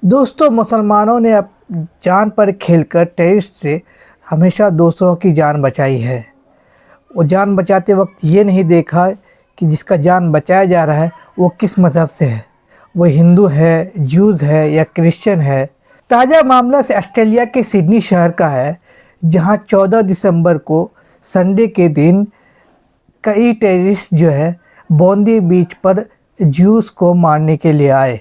दोस्तों, मुसलमानों ने अब जान पर खेलकर टेररिस्ट से हमेशा दूसरों की जान बचाई है। वो जान बचाते वक्त ये नहीं देखा कि जिसका जान बचाया जा रहा है वो किस मज़हब से है, वो हिंदू है, ज्यूज़ है या क्रिश्चियन है। ताज़ा मामला से ऑस्ट्रेलिया के सिडनी शहर का है, जहां 14 दिसंबर को संडे के दिन कई टेररिस्ट जो है बोंदी बीच पर ज्यूज़ को मारने के लिए आए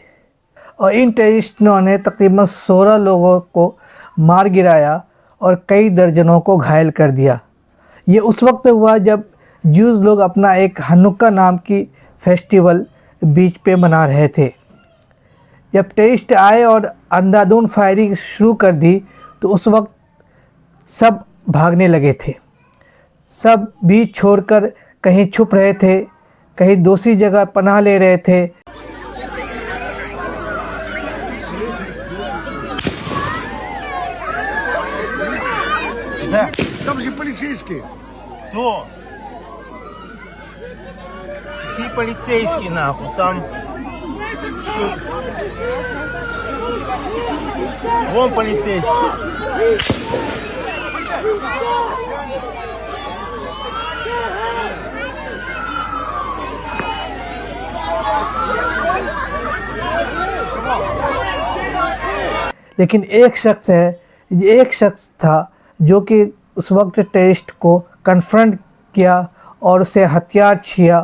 और इन टेररिस्टों ने तकरीबन 16 लोगों को मार गिराया और कई दर्जनों को घायल कर दिया। ये उस वक्त हुआ जब ज्यूज़ लोग अपना एक हनुक्का नाम की फेस्टिवल बीच पे मना रहे थे। जब टेररिस्ट आए और अंधाधुंध फायरिंग शुरू कर दी तो उस वक्त सब भागने लगे थे। सब बीच छोड़कर कहीं छुप रहे थे, कहीं दूसरी जगह पनाह ले रहे थे। Да. Там же полицейские. Кто? Какие полицейские нахуй? Там... Вон полицейский. लेकिन एक शख्स था जो कि उस वक्त टेररिस्ट को कन्फ्रंट किया और उससे हथियार छीना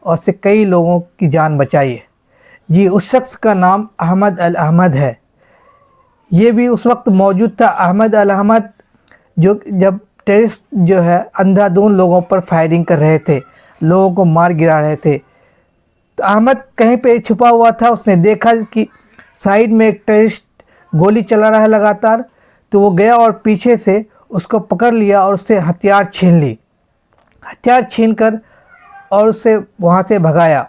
और उससे कई लोगों की जान बचाई है। जी, उस शख्स का नाम अहमद अल अहमद है। ये भी उस वक्त मौजूद था। अहमद अल अहमद जो जब टेररिस्ट जो है अंधाधुंध लोगों पर फायरिंग कर रहे थे, लोगों को मार गिरा रहे थे, तो अहमद कहीं पे छुपा हुआ था। उसने देखा कि साइड में एक टेररिस्ट गोली चला रहा है लगातार, तो वो गया और पीछे से उसको पकड़ लिया और उससे हथियार छीन कर और उससे वहाँ से भगाया।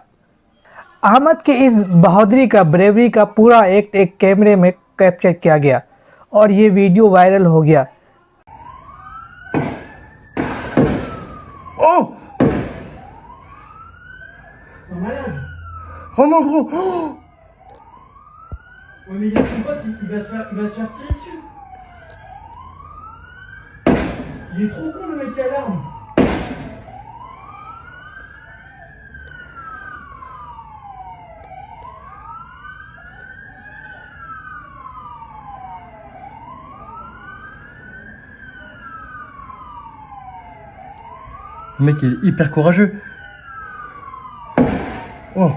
अहमद के इस बहादुरी का, ब्रेवरी का पूरा एक कैमरे में कैप्चर किया गया और ये वीडियो वायरल हो गया। Oh! Oh non gros! Oh! Ouais mais il y a son pote, il va se faire tirer dessus. Il est trop con le mec qui a l'arme. Le mec il est hyper courageux. Oh.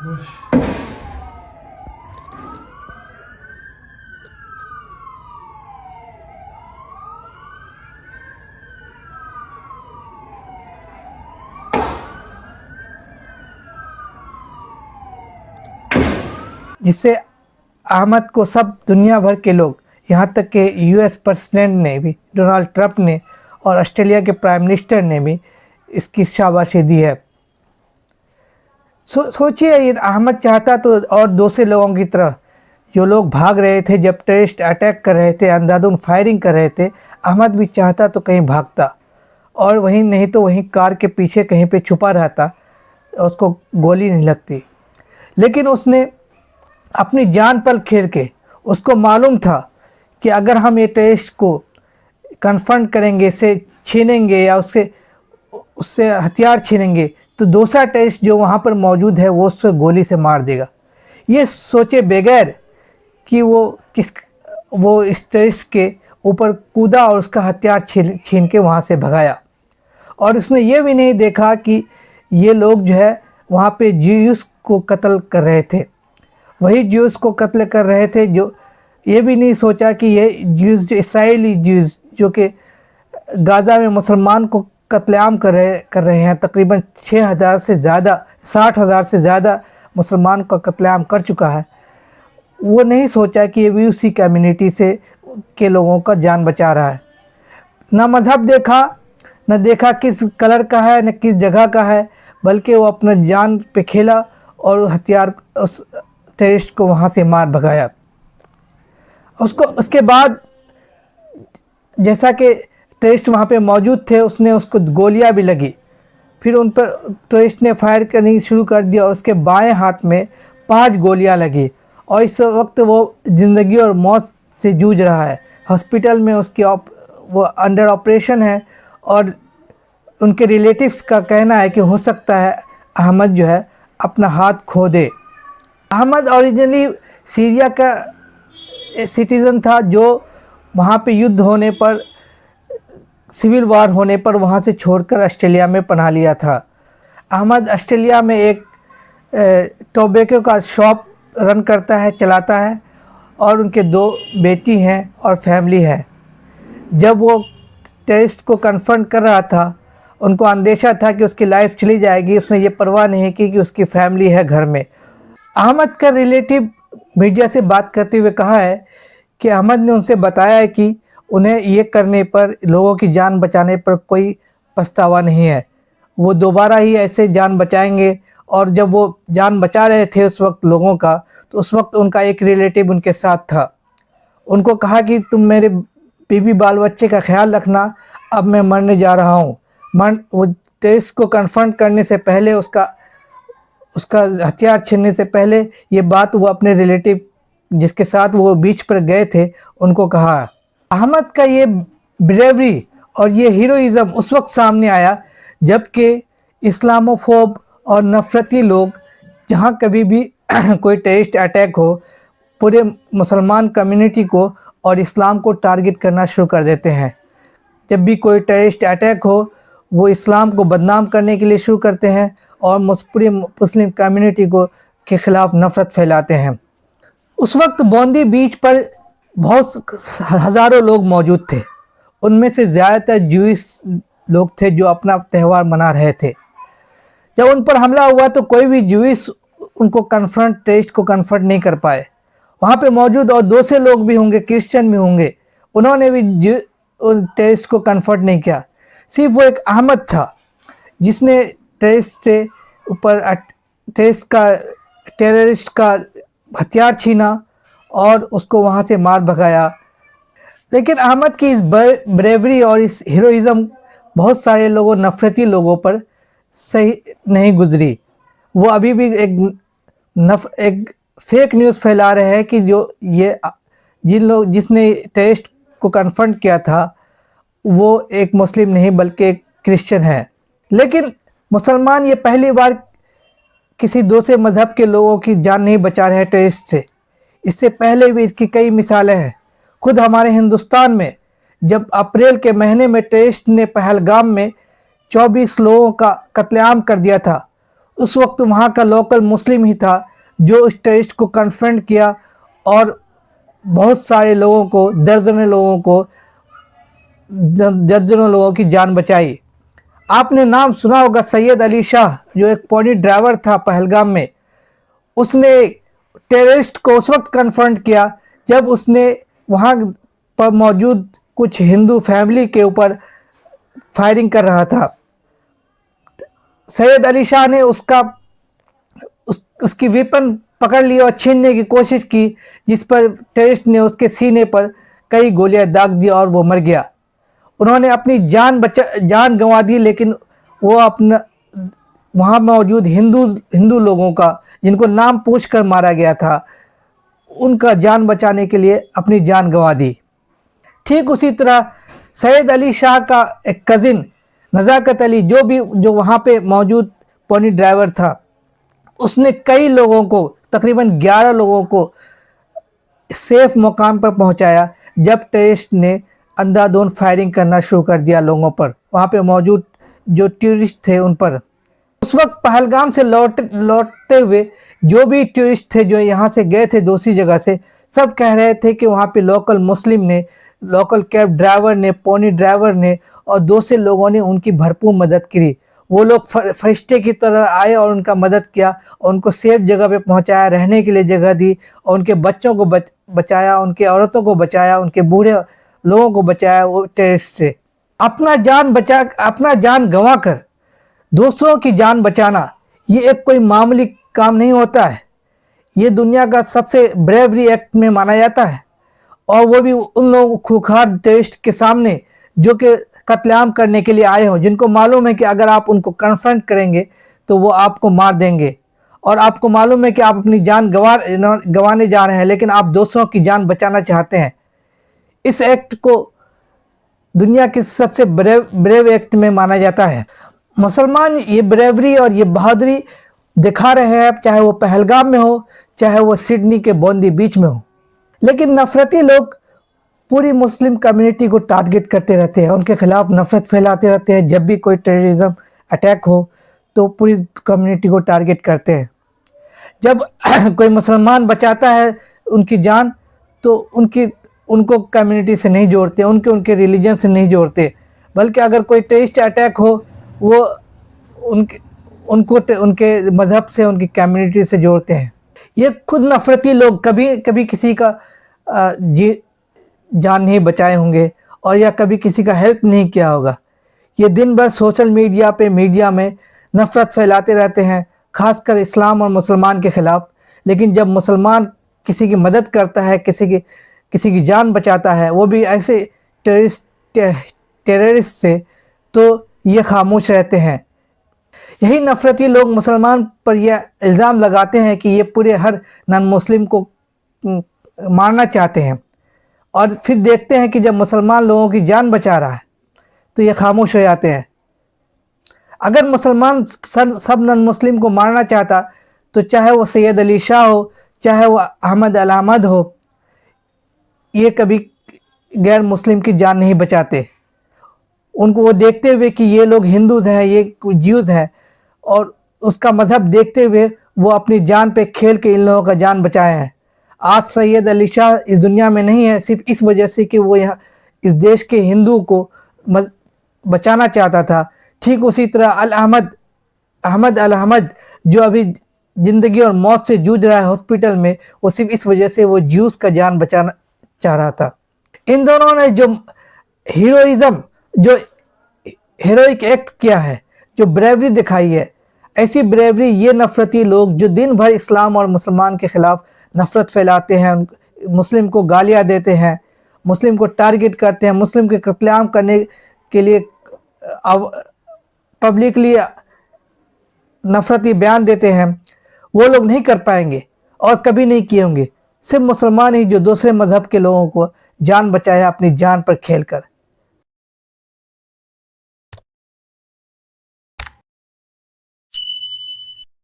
Wesh. जिससे अहमद को सब दुनिया भर के लोग, यहाँ तक कि यूएस प्रेसिडेंट ने भी, डोनाल्ड ट्रंप ने और ऑस्ट्रेलिया के प्राइम मिनिस्टर ने भी इसकी शाबाशी दी है। सोचिए, ये अहमद चाहता तो और दूसरे लोगों की तरह जो लोग भाग रहे थे जब टेररिस्ट अटैक कर रहे थे, अंधाधुंध फायरिंग कर रहे थे, अहमद भी चाहता तो कहीं भागता और वहीं नहीं तो वहीं कार के पीछे कहीं पे छुपा रहता, उसको गोली नहीं लगती। लेकिन उसने अपनी जान पर खेल के, उसको मालूम था कि अगर हम ये टेररिस्ट को कन्फ्रंट करेंगे, इसे छीनेंगे या उससे हथियार छीनेंगे तो दूसरा टेररिस्ट जो वहाँ पर मौजूद है वो उससे गोली से मार देगा। ये सोचे बगैर कि वो इस टेररिस्ट के ऊपर कूदा और उसका हथियार छीन के वहाँ से भगाया। और उसने ये भी नहीं देखा कि ये लोग जो है वहाँ पे ज्यूज़ को कत्ल कर रहे थे, वही ज्यूज़ को कत्ल कर रहे थे जो ये भी नहीं सोचा कि ये ज्यूज़, जो इसराइली ज्यूज़ जो कि गाज़ा में मुसलमान को कत्लेआम कर रहे हैं, तकरीबन 60,000 से ज़्यादा मुसलमान का कत्लेआम कर चुका है, वो नहीं सोचा कि ये भी उसी कम्युनिटी से के लोगों का जान बचा रहा है। ना मज़हब देखा, न देखा किस कलर का है, न किस जगह का है, बल्कि वो अपना जान पे खेला और हथियार उस टेररिस्ट को वहाँ से मार भगाया। उसके बाद जैसा कि टेररिस्ट वहाँ पे मौजूद थे, उसको गोलियां भी लगी, फिर उन पर टेररिस्ट ने फायर करनी शुरू कर दिया और उसके बाएं हाथ में 5 गोलियां लगी और इस वक्त वो ज़िंदगी और मौत से जूझ रहा है। हॉस्पिटल में उसकी वो अंडर ऑपरेशन है और उनके रिलेटिव्स का कहना है कि हो सकता है अहमद जो है अपना हाथ खो दे। अहमद ओरिजिनली सीरिया का सिटीज़न था जो वहाँ पे युद्ध होने पर, सिविल वार होने पर वहाँ से छोड़कर ऑस्ट्रेलिया में पनाह लिया था। अहमद ऑस्ट्रेलिया में एक टोबैको का शॉप रन करता है, चलाता है और उनके 2 बेटी हैं और फैमिली है। जब वो टेररिस्ट को कन्फ्रंट कर रहा था, उनको अंदेशा था कि उसकी लाइफ चली जाएगी, उसने ये परवाह नहीं की कि उसकी फैमिली है घर में। अहमद का रिलेटिव मीडिया से बात करते हुए कहा है कि अहमद ने उनसे बताया है कि उन्हें ये करने पर, लोगों की जान बचाने पर कोई पछतावा नहीं है, वो दोबारा ही ऐसे जान बचाएंगे। और जब वो जान बचा रहे थे उस वक्त लोगों का, तो उस वक्त उनका एक रिलेटिव उनके साथ था। उनको कहा कि तुम मेरे बीवी बाल बच्चे का ख्याल रखना, अब मैं मरने जा रहा हूँ। वो टेररिस्ट को कन्फ्रंट करने से पहले, उसका हथियार छीनने से पहले ये बात वो अपने रिलेटिव जिसके साथ वो बीच पर गए थे उनको कहा। अहमद का ये ब्रेवरी और ये हीरोइज़म उस वक्त सामने आया जबकि इस्लामोफोब और नफरती लोग जहाँ कभी भी कोई टेररिस्ट अटैक हो, पूरे मुसलमान कम्युनिटी को और इस्लाम को टारगेट करना शुरू कर देते हैं। जब भी कोई टेररिस्ट अटैक हो, वो इस्लाम को बदनाम करने के लिए शुरू करते हैं और पूरी मुस्लिम कम्युनिटी को के ख़िलाफ़ नफ़रत फैलाते हैं। उस वक्त बॉन्दी बीच पर बहुत हज़ारों लोग मौजूद थे। उनमें से ज़्यादातर ज्यूइश लोग थे जो अपना त्यौहार मना रहे थे। जब उन पर हमला हुआ तो कोई भी ज्यूइश उनको टेररिस्ट को कन्फ्रंट नहीं कर पाए। वहाँ पे मौजूद और 200 लोग भी होंगे, क्रिश्चियन भी होंगे, उन्होंने भी टेररिस्ट को कन्फ्रंट नहीं किया। सिर्फ वो एक अहमद था जिसने टेररिस्ट से ऊपर टेररिस्ट का हथियार छीना और उसको वहाँ से मार भगाया। लेकिन अहमद की इस ब्रेवरी और इस हीरोइज़म बहुत सारे लोगों, नफ़रती लोगों पर सही नहीं गुजरी। वो अभी भी एक फेक न्यूज़ फैला रहे हैं कि जिसने टेररिस्ट को कन्फ्रंट किया था वो एक मुस्लिम नहीं बल्कि एक क्रिश्चियन है। लेकिन मुसलमान ये पहली बार किसी दूसरे मज़हब के लोगों की जान नहीं बचा रहे हैं टेररिस्ट से। इससे पहले भी इसकी कई मिसालें हैं। खुद हमारे हिंदुस्तान में जब अप्रैल के महीने में टेररिस्ट ने पहलगाम में 24 लोगों का कत्लेआम कर दिया था, उस वक्त वहाँ का लोकल मुस्लिम ही था जो उस टेररिस्ट को कन्फ्रंट किया और बहुत सारे लोगों को, दर्जनों लोगों की जान बचाई। आपने नाम सुना होगा सैयद अली शाह, जो एक पोनी ड्राइवर था पहलगाम में। उसने टेररिस्ट को उस वक्त कन्फ्रंट किया जब उसने वहाँ पर मौजूद कुछ हिंदू फैमिली के ऊपर फायरिंग कर रहा था। सैयद अली शाह ने उसकी वेपन पकड़ ली और छीनने की कोशिश की, जिस पर टेररिस्ट ने उसके सीने पर कई गोलियां दाग दी और वो मर गया। उन्होंने अपनी जान गंवा दी, लेकिन वो अपना वहाँ मौजूद हिंदू लोगों का, जिनको नाम पूछकर मारा गया था, उनका जान बचाने के लिए अपनी जान गंवा दी। ठीक उसी तरह सैयद अली शाह का एक कज़िन नज़ाकत अली, जो वहाँ पे मौजूद पोनी ड्राइवर था, उसने कई लोगों को, तकरीबन 11 लोगों को सेफ मुकाम पर पहुँचाया जब टेररिस्ट ने अंधाधुंध फायरिंग करना शुरू कर दिया लोगों पर, वहाँ पे मौजूद जो टूरिस्ट थे उन पर। उस वक्त पहलगाम से लौटते हुए जो भी टूरिस्ट थे जो यहाँ से गए थे दूसरी जगह से, सब कह रहे थे कि वहाँ पे लोकल मुस्लिम ने, लोकल कैब ड्राइवर ने, पोनी ड्राइवर ने और दूसरे लोगों ने उनकी भरपूर मदद की। वो लोग फरिश्ते की तरह आए और उनका मदद किया और उनको सेफ जगह पे पहुँचाया, रहने के लिए जगह दी और उनके बच्चों को बचाया, उनके औरतों को बचाया, उनके बूढ़े लोगों को बचाया वो टेररिस्ट से। अपना जान गंवा कर दूसरों की जान बचाना ये एक कोई मामूली काम नहीं होता है। ये दुनिया का सबसे ब्रेवरी एक्ट में माना जाता है और वो भी उन लोगों खूंखार टेररिस्ट के सामने जो कि कत्लेआम करने के लिए आए हों, जिनको मालूम है कि अगर आप उनको कन्फ्रंट करेंगे तो वो आपको मार देंगे, और आपको मालूम है कि आप अपनी जान गंवाने जा रहे हैं, लेकिन आप दूसरों की जान बचाना चाहते हैं। इस एक्ट को दुनिया के सबसे ब्रेव एक्ट में माना जाता है। मुसलमान ये ब्रेवरी और ये बहादुरी दिखा रहे हैं, चाहे वो पहलगाम में हो, चाहे वो सिडनी के बोंदी बीच में हो। लेकिन नफरती लोग पूरी मुस्लिम कम्युनिटी को टारगेट करते रहते हैं, उनके खिलाफ नफरत फैलाते रहते हैं। जब भी कोई टेररिज्म अटैक हो तो पूरी कम्युनिटी को टारगेट करते हैं। जब कोई मुसलमान बचाता है उनकी जान तो उनको कम्युनिटी से नहीं जोड़ते, उनके रिलीजन से नहीं जोड़ते, बल्कि अगर कोई टेररिस्ट अटैक हो वो उनके मज़हब से, उनकी कम्युनिटी से जोड़ते हैं। ये खुद नफरती लोग कभी किसी का जान नहीं बचाए होंगे और या कभी किसी का हेल्प नहीं किया होगा। ये दिन भर सोशल मीडिया में नफरत फैलाते रहते हैं, खासकर इस्लाम और मुसलमान के ख़िलाफ़। लेकिन जब मुसलमान किसी की मदद करता है, किसी की जान बचाता है, वो भी ऐसे टेररिस्ट से, तो ये खामोश रहते हैं। यही नफरती लोग मुसलमान पर यह इल्ज़ाम लगाते हैं कि ये पूरे हर नॉन मुस्लिम को मारना चाहते हैं, और फिर देखते हैं कि जब मुसलमान लोगों की जान बचा रहा है तो ये खामोश हो जाते हैं। अगर मुसलमान सब नॉन मुस्लिम को मारना चाहता तो चाहे वो सैयद अली शाह हो, चाहे वो अहमद अल अहमद हो, ये कभी गैर मुस्लिम की जान नहीं बचाते। उनको वो देखते हुए कि ये लोग हिंदूज़ हैं, ये ज्यूज़ हैं, और उसका मज़हब देखते हुए वो अपनी जान पे खेल के इन लोगों का जान बचाए हैं। आज सैयद अली शाह इस दुनिया में नहीं है सिर्फ इस वजह से कि वो यहाँ इस देश के हिंदू को बचाना चाहता था। ठीक उसी तरह अहमद अल अहमद जो अभी ज़िंदगी और मौत से जूझ रहा है हॉस्पिटल में, वो सिर्फ इस वजह से वो ज्यूज़ का जान बचाना चाह रहा था। इन दोनों ने जो हीरोइक एक्ट किया है, जो ब्रेवरी दिखाई है, ऐसी ब्रेवरी ये नफरती लोग जो दिन भर इस्लाम और मुसलमान के ख़िलाफ़ नफ़रत फैलाते हैं, मुस्लिम को गालियाँ देते हैं, मुस्लिम को टारगेट करते हैं, मुस्लिम के कत्लेआम करने के लिए पब्लिकली नफ़रती बयान देते हैं, वो लोग नहीं कर पाएंगे और कभी नहीं किए होंगे। सिर्फ मुसलमान ही जो दूसरे मज़हब के लोगों को जान बचाया अपनी जान पर खेलकर।